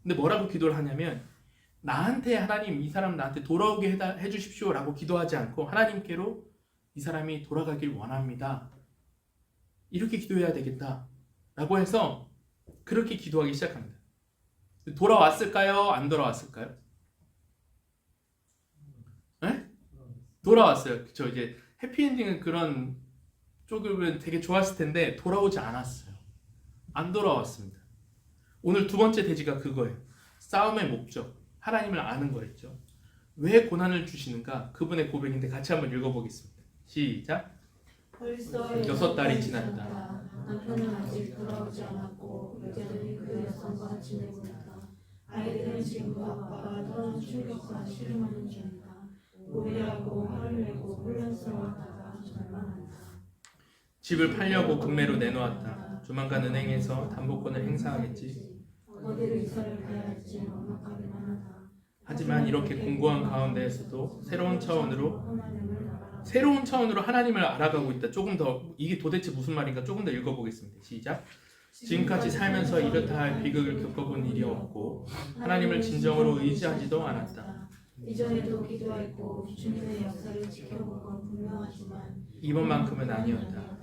Speaker 1: 근데 뭐라고 기도를 하냐면 나한테 하나님 이 사람 나한테 돌아오게 해주십시오 라고 기도하지 않고 하나님께로 이 사람이 돌아가길 원합니다. 이렇게 기도해야 되겠다 라고 해서 그렇게 기도하기 시작합니다. 돌아왔을까요? 안 돌아왔을까요? 네? 돌아왔어요. 그쵸? 이제 해피엔딩은 그런 쪽이면 되게 좋았을 텐데 돌아오지 않았어요. 안 돌아왔습니다. 오늘 두 번째 대지가 그거예요. 싸움의 목적, 하나님을 아는 거였죠. 왜 고난을 주시는가? 그분의 고백인데 같이 한번 읽어보겠습니다. 시작.
Speaker 2: 벌써
Speaker 1: 6달이 지났다.
Speaker 2: 남편은 아직 돌아오지 않았고 여자들이 그 여성과 지내고 있다. 아이들은 지금도 아빠가 떠난 충격과 시름하는 중이다. 오해하고 화를 내고 혼란스러워하다가 절망한다.
Speaker 1: 집을 팔려고 금매로 내놓았다. 조만간 은행에서 담보권을 행사하겠지.
Speaker 2: 어디로 이사를 가야 할지 막막하기만 하다.
Speaker 1: 하지만 이렇게 공고한 가운데에서도 새로운 차원으로 하나님을 알아가고 있다. 조금 더 이게 도대체 무슨 말인가 조금 더 읽어보겠습니다. 시작. 지금까지 살면서 이렇다 할 비극을 겪어본 일이 없고 하나님을 진정으로 의지하지도 않았다.
Speaker 2: 이전에도 기도했고 주님의 역사를 지켜본 건 분명하지만
Speaker 1: 이번만큼은 아니었다.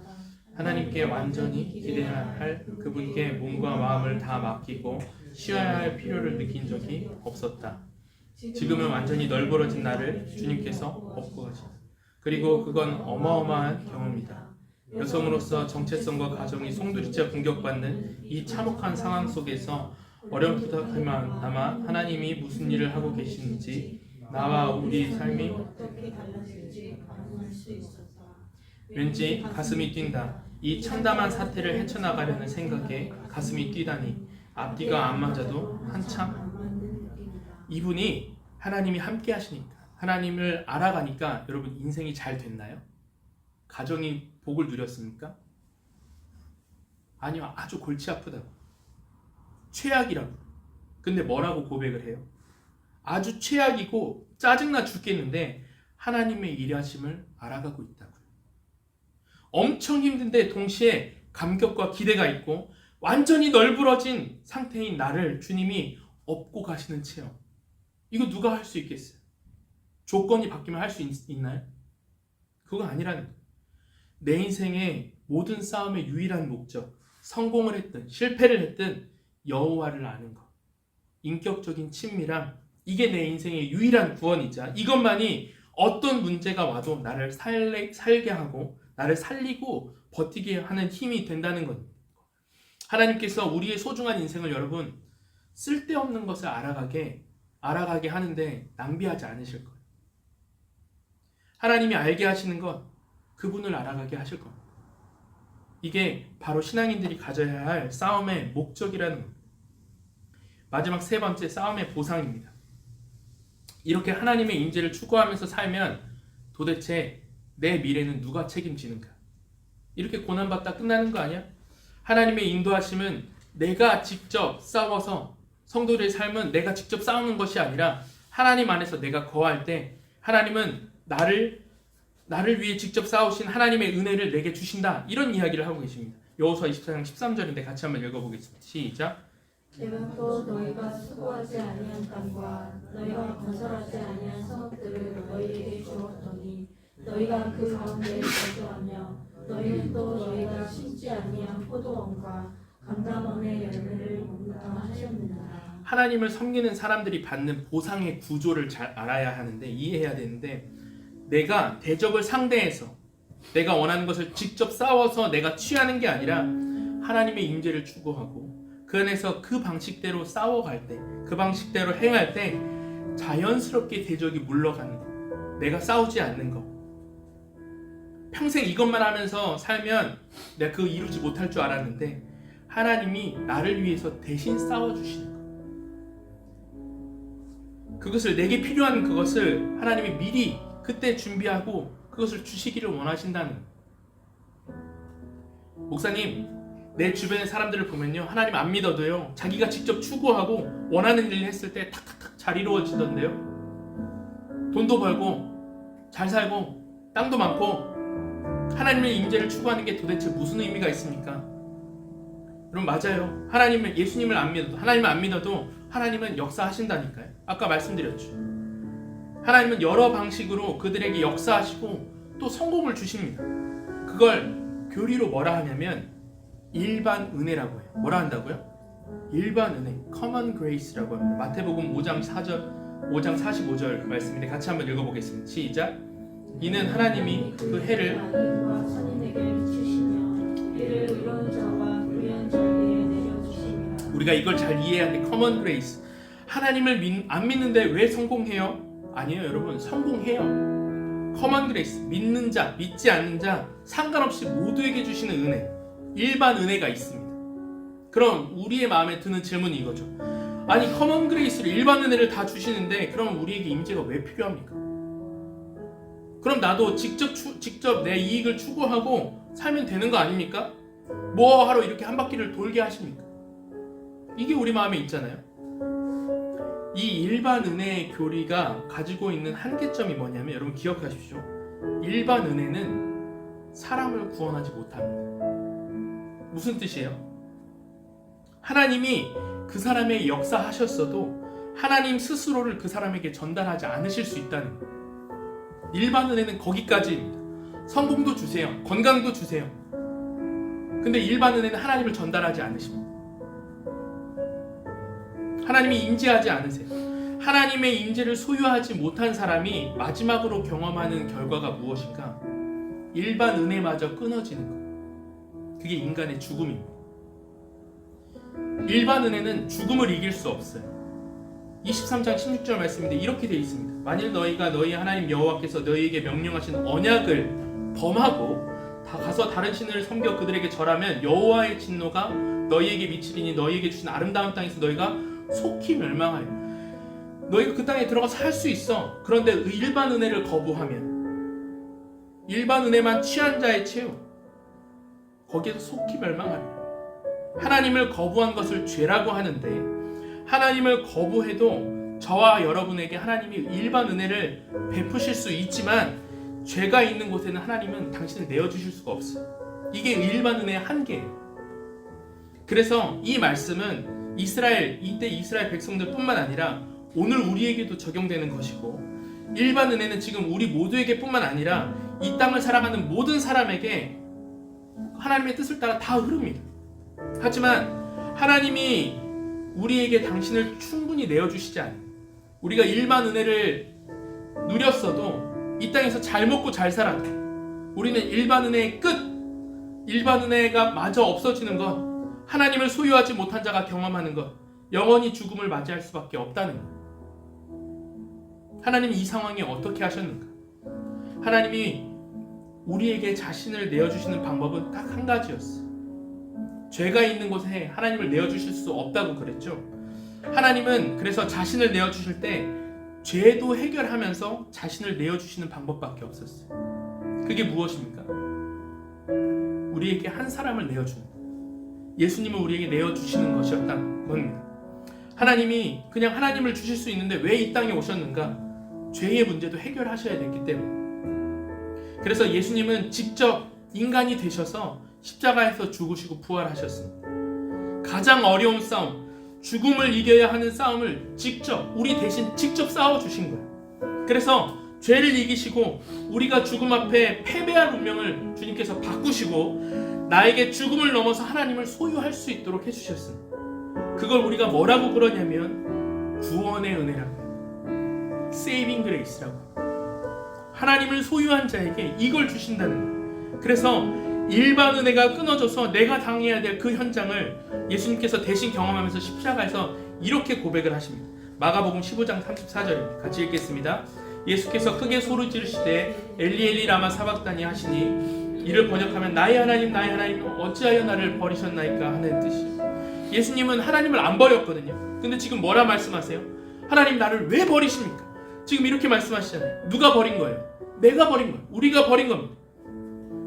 Speaker 1: 하나님께 완전히 기대해야 할 그분께 몸과 마음을 다 맡기고 쉬어야 할 필요를 느낀 적이 없었다. 지금은 완전히 널브러진 나를 주님께서 업고 가신다. 그리고 그건 어마어마한 경험이다. 여성으로서 정체성과 가정이 송두리째 공격받는 이 참혹한 상황 속에서 어렴풋하지만 하나님이 무슨 일을 하고 계시는지 나와 우리 삶이
Speaker 2: 어떻게 달라질지 가늠할 수 있었다.
Speaker 1: 왠지 가슴이 뛴다. 이 참담한 사태를 헤쳐나가려는 생각에 가슴이 뛰다니 앞뒤가 안 맞아도 한참 이분이 하나님이 함께 하시니까 하나님을 알아가니까 여러분 인생이 잘 됐나요? 가정이 복을 누렸습니까? 아니요, 아주 골치 아프다고 최악이라고. 근데 뭐라고 고백을 해요? 아주 최악이고 짜증나 죽겠는데 하나님의 일하심을 알아가고 있다고요. 엄청 힘든데 동시에 감격과 기대가 있고 완전히 널브러진 상태인 나를 주님이 업고 가시는 체험. 이거 누가 할 수 있겠어요? 조건이 바뀌면 할 수 있나요? 그거 아니라는 거예요. 내 인생의 모든 싸움의 유일한 목적, 성공을 했든 실패를 했든 여호와를 아는 것, 인격적인 친밀함, 이게 내 인생의 유일한 구원이자 이것만이 어떤 문제가 와도 나를 살게 하고 나를 살리고 버티게 하는 힘이 된다는 겁니다. 하나님께서 우리의 소중한 인생을 여러분 쓸데없는 것을 알아가게 하는데 낭비하지 않으실 거예요. 하나님이 알게 하시는 것, 그분을 알아가게 하실 겁니다. 이게 바로 신앙인들이 가져야 할 싸움의 목적이라는 겁니다. 마지막 세 번째, 싸움의 보상입니다. 이렇게 하나님의 임재를 추구하면서 살면 도대체 내 미래는 누가 책임지는가? 이렇게 고난받다 끝나는 거 아니야? 하나님의 인도하심은 내가 직접 싸워서 성도들의 삶은 내가 직접 싸우는 것이 아니라 하나님 안에서 내가 거할 때 하나님은 나를 위해 직접 싸우신 하나님의 은혜를 내게 주신다. 이런 이야기를 하고 계십니다. 여호수아 24장 13절인데 같이 한번 읽어보겠습니다. 시작.
Speaker 2: 내가 또 너희가 수고하지 아니한 땅과 너희가 건설하지 아니한 성읍들을 너희에게 주었더니 너희가 그 가운데 거주하며 너희는 또 너희가 심지 아니한 포도원과 감람원의 열매를 먹는다 하셨느니라.
Speaker 1: 하나님을 섬기는 사람들이 받는 보상의 구조를 잘 알아야 하는데, 이해해야 되는데, 내가 대적을 상대해서 내가 원하는 것을 직접 싸워서 내가 취하는 게 아니라 하나님의 임재를 추구하고 그 안에서 그 방식대로 싸워갈 때, 그 방식대로 행할 때 자연스럽게 대적이 물러가는 거, 내가 싸우지 않는 거. 평생 이것만 하면서 살면 내가 그거 이루지 못할 줄 알았는데 하나님이 나를 위해서 대신 싸워주시는 거, 그것을 내게 필요한 그것을 하나님이 미리 그때 준비하고 그것을 주시기를 원하신다는 거. 목사님, 내 주변의 사람들을 보면요, 하나님 안 믿어도요 자기가 직접 추구하고 원하는 일을 했을 때 탁탁탁 잘 이루어지던데요. 돈도 벌고 잘 살고 땅도 많고 하나님의 임재를 추구하는 게 도대체 무슨 의미가 있습니까? 여러분, 맞아요. 예수님을 안 믿어도, 하나님을 안 믿어도 하나님은 역사하신다니까요. 아까 말씀드렸죠. 하나님은 여러 방식으로 그들에게 역사하시고 또 성공을 주십니다. 그걸 교리로 뭐라 하냐면 일반 은혜라고 해요. 뭐라 한다고요? 일반 은혜, common grace라고 합니다. 마태복음 5장 45절 말씀인데 같이 한번 읽어보겠습니다. 시작. 이는 하나님이 그 해를
Speaker 2: 선인에게 주시며 이를 의로운 자와 불의한 자에게 내려주시니라.
Speaker 1: 우리가 이걸 잘 이해해야 돼. common grace. 하나님을 안 믿는데 왜 성공해요? 아니에요, 여러분. 성공해요. common grace. 믿는 자, 믿지 않는 자 상관없이 모두에게 주시는 은혜, 일반 은혜가 있습니다. 그럼 우리의 마음에 드는 질문이 이거죠. 아니, common grace를, 일반 은혜를 다 주시는데 그럼 우리에게 임재가 왜 필요합니까? 그럼 나도 직접 내 이익을 추구하고 살면 되는 거 아닙니까? 뭐 하러 이렇게 한 바퀴를 돌게 하십니까? 이게 우리 마음에 있잖아요. 이 일반 은혜의 교리가 가지고 있는 한계점이 뭐냐면, 여러분 기억하십시오. 일반 은혜는 사람을 구원하지 못합니다. 무슨 뜻이에요? 하나님이 그 사람의 역사하셨어도 하나님 스스로를 그 사람에게 전달하지 않으실 수 있다는 거예요. 일반 은혜는 거기까지입니다. 성공도 주세요. 건강도 주세요. 근데 일반 은혜는 하나님을 전달하지 않으십니다. 하나님이 임재하지 않으세요. 하나님의 임재를 소유하지 못한 사람이 마지막으로 경험하는 결과가 무엇인가? 일반 은혜마저 끊어지는 것. 그게 인간의 죽음입니다. 일반 은혜는 죽음을 이길 수 없어요. 23장 16절 말씀인데 이렇게 되어 있습니다. 만일 너희가 너희 하나님 여호와께서 너희에게 명령하신 언약을 범하고 다 가서 다른 신을 섬겨 그들에게 절하면 여호와의 진노가 너희에게 미치리니 너희에게 주신 아름다운 땅에서 너희가 속히 멸망하여. 너희가 그 땅에 들어가서 살 수 있어. 그런데 일반 은혜를 거부하면, 일반 은혜만 취한 자의 채움, 거기에서 속히 멸망하여. 하나님을 거부한 것을 죄라고 하는데, 하나님을 거부해도 저와 여러분에게 하나님이 일반 은혜를 베푸실 수 있지만 죄가 있는 곳에는 하나님은 당신을 내어주실 수가 없어요. 이게 일반 은혜의 한계예요. 그래서 이 말씀은 이때 이스라엘 백성들뿐만 아니라 오늘 우리에게도 적용되는 것이고, 일반 은혜는 지금 우리 모두에게 뿐만 아니라 이 땅을 살아가는 모든 사람에게 하나님의 뜻을 따라 다 흐릅니다. 하지만 하나님이 우리에게 당신을 충분히 내어주시지 않아요. 우리가 일반 은혜를 누렸어도 이 땅에서 잘 먹고 잘 살아도 우리는 일반 은혜의 끝, 일반 은혜가 마저 없어지는 것, 하나님을 소유하지 못한 자가 경험하는 것, 영원히 죽음을 맞이할 수밖에 없다는 것. 하나님이 이 상황에 어떻게 하셨는가? 하나님이 우리에게 자신을 내어주시는 방법은 딱 한 가지였어요. 죄가 있는 곳에 하나님을 내어주실 수 없다고 그랬죠. 하나님은 그래서 자신을 내어주실 때 죄도 해결하면서 자신을 내어주시는 방법밖에 없었어요. 그게 무엇입니까? 우리에게 한 사람을 내어주는, 예수님을 우리에게 내어주시는 것이었다는 겁니다. 하나님이 그냥 하나님을 주실 수 있는데 왜 이 땅에 오셨는가? 죄의 문제도 해결하셔야 됐기 때문에. 그래서 예수님은 직접 인간이 되셔서 십자가에서 죽으시고 부활하셨습니다. 가장 어려운 싸움, 죽음을 이겨야 하는 싸움을 우리 대신 직접 싸워주신 거예요. 그래서 죄를 이기시고 우리가 죽음 앞에 패배할 운명을 주님께서 바꾸시고 나에게 죽음을 넘어서 하나님을 소유할 수 있도록 해주셨습니다. 그걸 우리가 뭐라고 그러냐면 구원의 은혜라고, 세이빙 그레이스라고. 하나님을 소유한 자에게 이걸 주신다는 거예요. 그래서 일반 은혜가 끊어져서 내가 당해야 될 그 현장을 예수님께서 대신 경험하면서 십자가에서 이렇게 고백을 하십니다. 마가복음 15장 34절입니다. 같이 읽겠습니다. 예수께서 크게 소리 지르시되 엘리 엘리 라마 사박다니 하시니 이를 번역하면 나의 하나님 어찌하여 나를 버리셨나이까 하는 뜻이에요. 예수님은 하나님을 안 버렸거든요. 근데 지금 뭐라 말씀하세요? 하나님 나를 왜 버리십니까? 지금 이렇게 말씀하시잖아요. 누가 버린 거예요? 내가 버린 거예요. 우리가 버린 겁니다.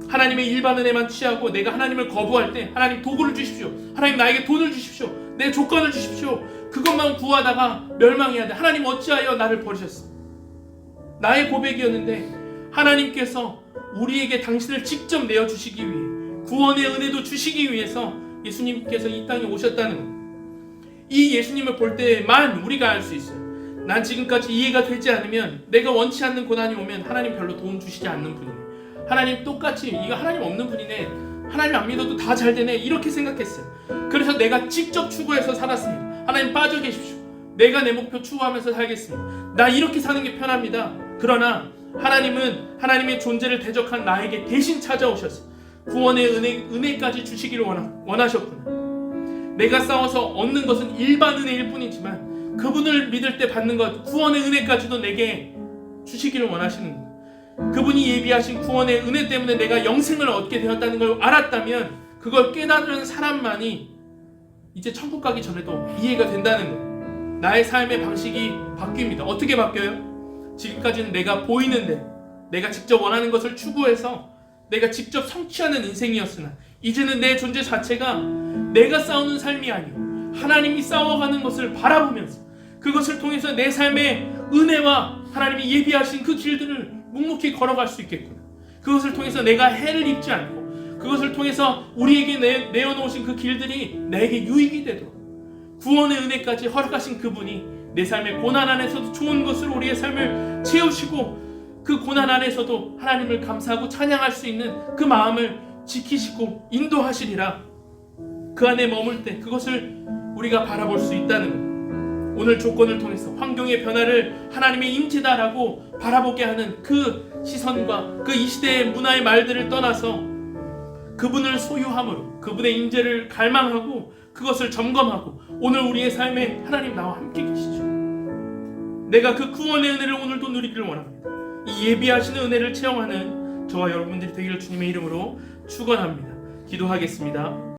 Speaker 1: 하나님의 일반 은혜만 취하고 내가 하나님을 거부할 때 하나님 도구를 주십시오. 하나님 나에게 돈을 주십시오. 내 조건을 주십시오. 그것만 구하다가 멸망해야 돼. 하나님 어찌하여 나를 버리셨어? 나의 고백이었는데 하나님께서 우리에게 당신을 직접 내어주시기 위해 구원의 은혜도 주시기 위해서 예수님께서 이 땅에 오셨다는 겁니다. 이 예수님을 볼 때만 우리가 알 수 있어요. 난 지금까지 이해가 되지 않으면 내가 원치 않는 고난이 오면 하나님 별로 도움 주시지 않는 분이네. 하나님 똑같이 이거 하나님 없는 분이네. 하나님 안 믿어도 다 잘 되네. 이렇게 생각했어요. 그래서 내가 직접 추구해서 살았습니다. 하나님 빠져 계십시오. 내가 내 목표 추구하면서 살겠습니다. 나 이렇게 사는 게 편합니다. 그러나 하나님은 하나님의 존재를 대적한 나에게 대신 찾아오셔서 구원의 은혜까지 주시기를 원하셨구나. 내가 싸워서 얻는 것은 일반 은혜일 뿐이지만 그분을 믿을 때 받는 것, 구원의 은혜까지도 내게 주시기를 원하시는 거예요. 그분이 예비하신 구원의 은혜 때문에 내가 영생을 얻게 되었다는 걸 알았다면 그걸 깨달은 사람만이 이제 천국 가기 전에도 이해가 된다는 거예요. 나의 삶의 방식이 바뀝니다. 어떻게 바뀌어요? 지금까지는 내가 보이는데 내가 직접 원하는 것을 추구해서 내가 직접 성취하는 인생이었으나 이제는 내 존재 자체가 내가 싸우는 삶이 아니고 하나님이 싸워가는 것을 바라보면서 그것을 통해서 내 삶의 은혜와 하나님이 예비하신 그 길들을 묵묵히 걸어갈 수 있겠구나. 그것을 통해서 내가 해를 입지 않고 그것을 통해서 우리에게 내어놓으신 그 길들이 나에게 유익이 되도록 구원의 은혜까지 허락하신 그분이 내 삶의 고난 안에서도 좋은 것으로 우리의 삶을 채우시고 그 고난 안에서도 하나님을 감사하고 찬양할 수 있는 그 마음을 지키시고 인도하시리라. 그 안에 머물 때 그것을 우리가 바라볼 수 있다는 것. 오늘 조건을 통해서 환경의 변화를 하나님의 임재다라고 바라보게 하는 그 시선과 그 이 시대의 문화의 말들을 떠나서 그분을 소유함으로 그분의 임재를 갈망하고 그것을 점검하고 오늘 우리의 삶에 하나님 나와 함께 계시죠. 내가 그 구원의 은혜를 오늘도 누리기를 원합니다. 이 예비하시는 은혜를 체험하는 저와 여러분들이 되기를 주님의 이름으로 축원합니다. 기도하겠습니다.